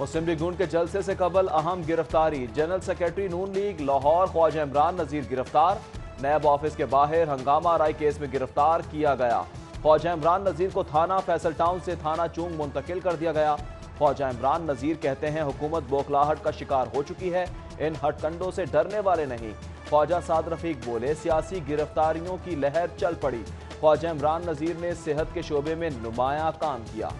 मुस्लिम league नून के जलसे से कबल अहम गिरफ्तारी। जनरल सेक्रेटरी नून लीग लाहौर ख्वाजा इमरान नजीर गिरफ्तार। नैब ऑफिस के बाहर हंगामा आराई केस में गिरफ्तार किया गया। ख्वाजा इमरान नजीर को थाना फैसल टाउन से थाना चूंग मुंतकिल कर दिया गया। ख्वाजा इमरान नजीर कहते हैं हुकूमत बौखलाहट का शिकार हो चुकी है, इन हटकंडों से डरने वाले नहीं। ख्वाजा साद रफीक बोले, सियासी गिरफ्तारियों की लहर चल पड़ी। ख्वाजा इमरान नजीर ने सेहत के शोबे में नुमाया काम किया।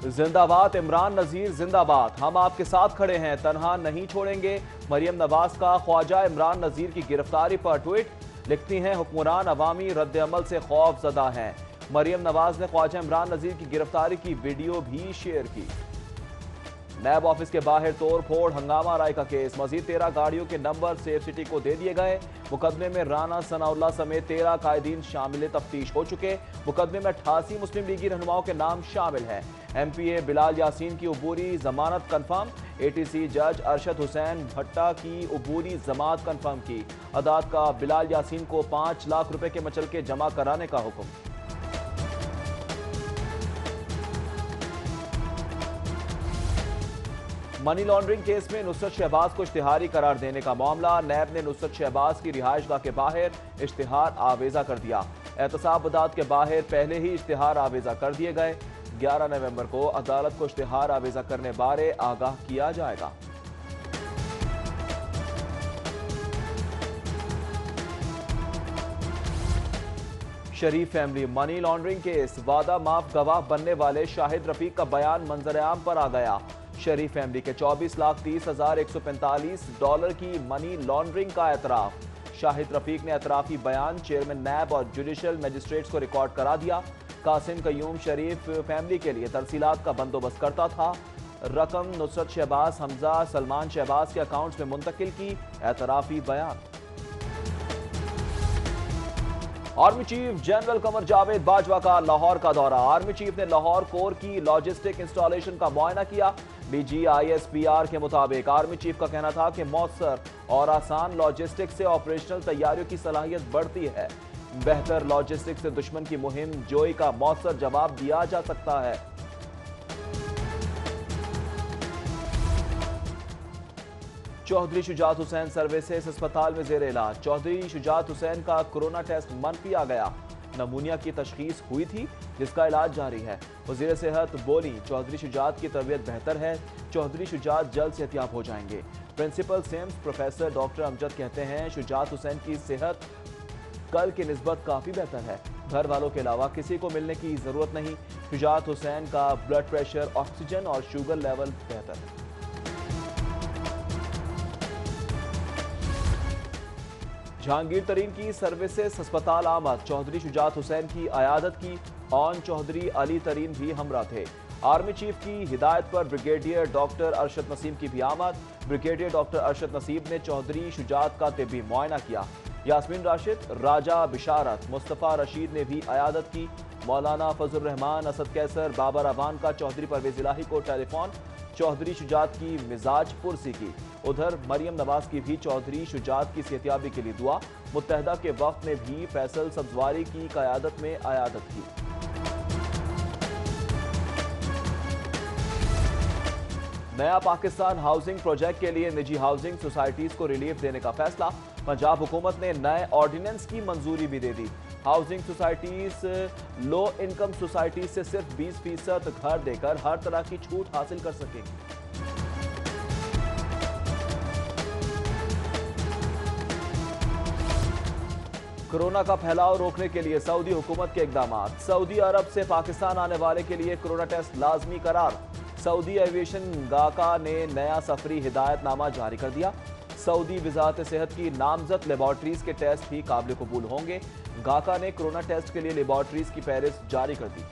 जिंदाबाद इमरान नजीर जिंदाबाद, हम आपके साथ खड़े हैं, तनहा नहीं छोड़ेंगे। मरियम नवाज का ख्वाजा इमरान नजीर की गिरफ्तारी पर ट्वीट। लिखती हैं हुक्मरान अवामी रद्द अमल से खौफजदा हैं। मरियम नवाज ने ख्वाजा इमरान नजीर की गिरफ्तारी की वीडियो भी शेयर की। नैब ऑफिस के बाहर तोड़ फोड़ हंगामा आराई का केस। मजीद 13 गाड़ियों के नंबर सेफ सिटी को दे दिए गए। मुकदमे में राना सनाउल्ला समेत 13 कायदीन शामिल तफ्तीश हो चुके। मुकदमे में 88 मुस्लिम लीगी रहनुमाओं के नाम शामिल हैं। MPA बिलाल यासीन की अबूरी जमानत कन्फर्म। ATC जज अरशद हुसैन भट्टा की अबूरी जमानत कन्फर्म की। अदालत का बिलाल यासीन को 5 लाख रुपए के मचलके जमा कराने का हुक्म। मनी लॉन्ड्रिंग केस में नुसरत शहबाज को इश्तिहारी करार देने का मामला। नैब ने नुसरत शहबाज की रिहाइशगाह के बाहर इश्तिहार आवेजा कर दिया। एहतसाब अदालत के बाहर पहले ही इश्तिहार आवेजा कर दिए गए। 11 नवंबर को अदालत को इश्तिहार आवेजा करने बारे आगाह किया जाएगा। शरीफ फैमिली मनी लॉन्ड्रिंग केस। वादा माफ गवाह बनने वाले शाहिद रफीक का बयान मंजर-ए-आम पर आ गया। शरीफ फैमिली के 24,30,145 डॉलर की मनी लॉन्ड्रिंग का एतराफ। शाहिद रफीक ने एतराफी बयान चेयरमैन नैब और जुडिशल मजिस्ट्रेट्स को रिकॉर्ड करा दिया। कासिम कयूम शरीफ फैमिली के लिए तरसीलात का बंदोबस्त करता था। रकम नुसरत शहबाज, हमजा, सलमान शहबाज के अकाउंट्स में मुंतकिल की। एतराफी बयान। Army chief general Qamar Javed Bajwa का लाहौर का दौरा। आर्मी चीफ ने लाहौर कोर की लॉजिस्टिक इंस्टॉलेशन का मुआयना किया। DG-ISPR के मुताबिक आर्मी चीफ का कहना था कि मौसर और आसान लॉजिस्टिक से ऑपरेशनल तैयारियों की सलाहियत बढ़ती है। बेहतर लॉजिस्टिक से दुश्मन की मुहिम जोई का मौसर जवाब दिया जा सकता है। चौधरी शुजात हुसैन सर्विसेज अस्पताल में जेर इलाज। चौधरी शुजात हुसैन का कोरोना टेस्ट मनफी आ गया। नमूनिया की तशखीस हुई थी जिसका इलाज जारी है। वजीर सेहत बोली, चौधरी शुजात की तबीयत बेहतर है। चौधरी शुजात जल्द सेहतियाब हो जाएंगे। Principal SIMS professor doctor Amjad कहते हैं शुजात हुसैन की सेहत कल की निस्बत काफ़ी बेहतर है। घर वालों के अलावा किसी को मिलने की ज़रूरत नहीं। शुजात हुसैन का ब्लड प्रेशर, ऑक्सीजन और शुगर लेवल बेहतर है। जहांगीर तरीन की सर्विसेज अस्पताल आमद। चौधरी शुजात हुसैन की अयादत की। ऑन चौधरी अली तरीन भी हमरा थे। आर्मी चीफ की हिदायत पर ब्रिगेडियर डॉक्टर अरशद नसीम की भी आमद। ब्रिगेडियर डॉक्टर अरशद नसीम ने चौधरी शुजात का तिब्बी मुआयना किया। यास्मीन राशिद, राजा बिशारत, मुस्तफ़ा रशीद ने भी अयादत की। मौलाना फजल रहमान, असद कैसर, बाबर अवान का चौधरी परवेज इलाही को टेलीफोन। चौधरी शुजात की मिजाज पुरसी की। उधर मरियम नवाज की भी चौधरी शुजात की सेहतियाबी के लिए दुआ। मुत्तहदा के वक्त में भी फैसल सब्जवारी की क़यादत में अयादत की। नया पाकिस्तान हाउसिंग प्रोजेक्ट के लिए निजी हाउसिंग सोसाइटीज को रिलीफ देने का फैसला। पंजाब हुकूमत ने नए ऑर्डिनेंस की मंजूरी भी दे दी। Housing societies low income societies से सिर्फ 20% घर देकर हर तरह की छूट हासिल कर सकेंगी। कोरोना का फैलाव रोकने के लिए सऊदी हुकूमत के इकदाम। सऊदी अरब से पाकिस्तान आने वाले के लिए कोरोना टेस्ट लाजमी करार। सऊदी एविएशन गाका ने नया सफरी हिदायतनामा जारी कर दिया। सऊदी वजारत सेहत की नामजद लेबॉर्ट्रीज के टेस्ट भी काबिल कबूल होंगे। गाका ने कोरोना टेस्ट के लिए लेबॉर्ट्रीज की फहरिस्त जारी कर दी।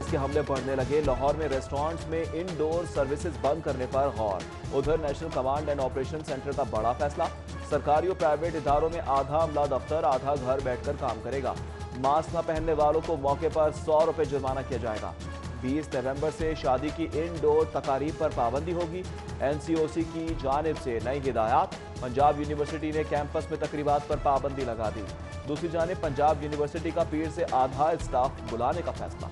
इसके हमले बढ़ने लगे। लाहौर में रेस्टोरेंट्स में इंडोर सर्विसेज बंद करने पर गौर। उधर national command and operation centre का बड़ा फैसला। सरकारी और प्राइवेट इदारों में आधा अमला दफ्तर, आधा घर बैठकर काम करेगा। मास्क न पहनने वालों को मौके पर 100 रुपए जुर्माना किया जाएगा। 20 नवंबर से शादी की इनडोर तकारीब पर पाबंदी होगी। एनसीओसी की जानिब से नई हिदायत। पंजाब यूनिवर्सिटी ने कैंपस में तकरीबात पर पाबंदी लगा दी। दूसरी जानिब पंजाब यूनिवर्सिटी का पीर से आधा स्टाफ बुलाने का फैसला।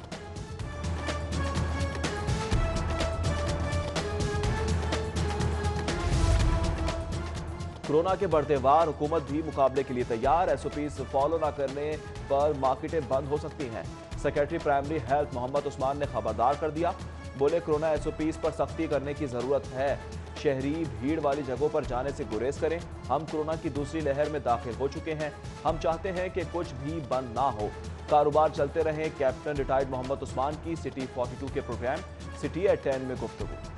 कोरोना के बढ़ते वार, हुकूमत भी मुकाबले के लिए तैयार। एसओपीज फॉलो न करने पर मार्केटें बंद हो सकती हैं। Secretary primary health Mohammad Usman ने खबरदार कर दिया। बोले कोरोना एसओपीज पर सख्ती करने की जरूरत है। शहरी भीड़ वाली जगहों पर जाने से गुरेज करें। हम कोरोना की दूसरी लहर में दाखिल हो चुके हैं। हम चाहते हैं कि कुछ भी बंद ना हो, कारोबार चलते रहें। कैप्टन रिटायर्ड मोहम्मद उस्मान की सिटी 42 के प्रोग्राम सिटी एट 10 में गुफ्तगू।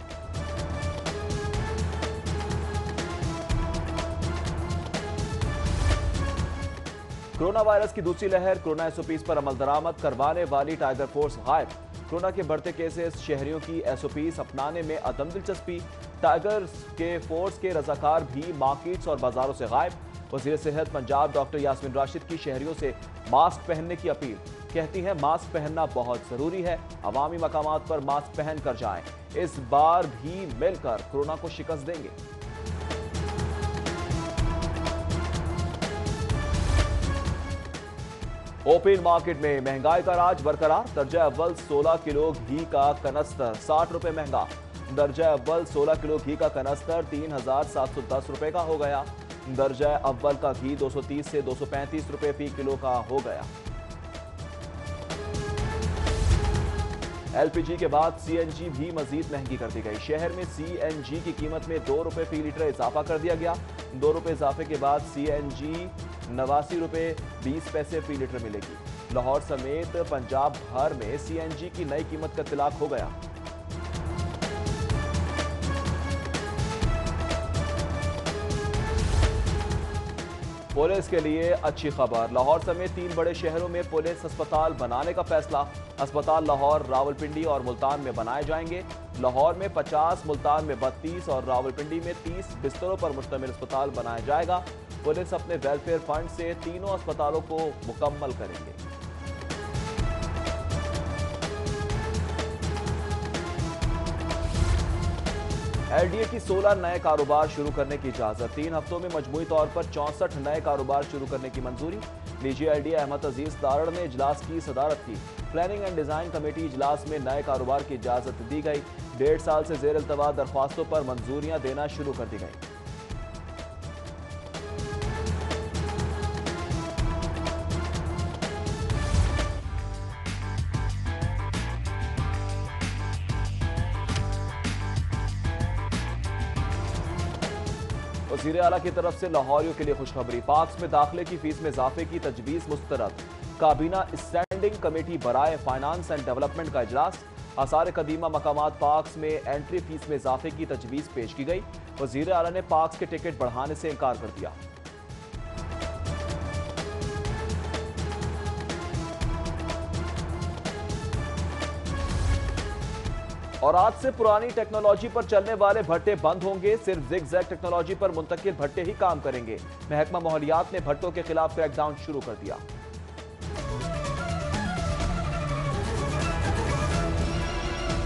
कोरोना वायरस की दूसरी लहर, कोरोना एसओपीज पर अमल दरामद करवाने वाली टाइगर फोर्स गायब। कोरोना के बढ़ते केसेस, शहरियों की एसओपीज अपनाने में अदम दिलचस्पी। टाइगर के फोर्स के रजाकार भी मार्केट्स और बाजारों से गायब। वजीर सेहत पंजाब डॉक्टर यास्मीन राशिद की शहरियों से मास्क पहनने की अपील। कहती हैं मास्क पहनना बहुत जरूरी है, अवामी मकामात पर मास्क पहन कर जाएं। इस बार भी मिलकर कोरोना को शिकस्त देंगे। ओपन मार्केट में महंगाई का राज बरकरार। दर्जा अव्वल 16 किलो घी का कनस्तर 60 रुपए महंगा। दर्जा अव्वल 16 किलो घी का कनस्तर 3710 रुपए का हो गया। दर्जा अव्वल का घी 230 से 235 रुपए फी किलो का हो गया। एलपीजी के बाद सीएनजी भी मजीद महंगी कर दी गई। शहर में सीएनजी की कीमत में 2 रुपए फी लीटर इजाफा कर दिया गया। 2 रुपए इजाफे के बाद सीएनजी 89 रुपए 20 पैसे फी लीटर मिलेगी। लाहौर समेत पंजाब भर में सीएनजी की नई कीमत का इत्तलाक हो गया। पुलिस के लिए अच्छी खबर। लाहौर समेत 3 बड़े शहरों में पुलिस अस्पताल बनाने का फैसला। अस्पताल लाहौर, रावलपिंडी और मुल्तान में बनाए जाएंगे। लाहौर में 50, मुल्तान में 32 और रावलपिंडी में 30 बिस्तरों पर मुश्तमिल अस्पताल बनाया जाएगा। पुलिस अपने वेलफेयर फंड से तीनों अस्पतालों को मुकम्मल करेंगे। एलडीए की 16 नए कारोबार शुरू करने की इजाजत। 3 हफ्तों में मजमूई तौर पर 64 नए कारोबार शुरू करने की मंजूरी। निजी एलडीए अहमद अजीज दारड़ ने इजलास की सदारत की। प्लानिंग एंड डिजाइन कमेटी इजलास में नए कारोबार की इजाजत दी गई। 1.5 साल से जेर इल्तवा दरख्वास्तों पर मंजूरियां देना शुरू कर दी गई। वज़ीर आला की तरफ से लाहौरियों के लिए खुशखबरी। पार्क्स में दाखिले की फीस में इजाफे की तजवीज़ मुस्तरद। काबीना स्टैंडिंग कमेटी बराए फाइनेंस एंड डेवलपमेंट का इजलास। आसार कदीमा मकामात पार्क्स में एंट्री फीस में इजाफे की तजवीज़ पेश की गई। वज़ीर आला ने पार्क्स के टिकट बढ़ाने से इनकार कर दिया। और आज से पुरानी टेक्नोलॉजी पर चलने वाले भट्टे बंद होंगे। सिर्फ जिग-जैग टेक्नोलॉजी पर मुंतकिल भट्टे ही काम करेंगे। महकमा माहौलियात ने भट्टों के खिलाफ क्रैकडाउन शुरू कर दिया।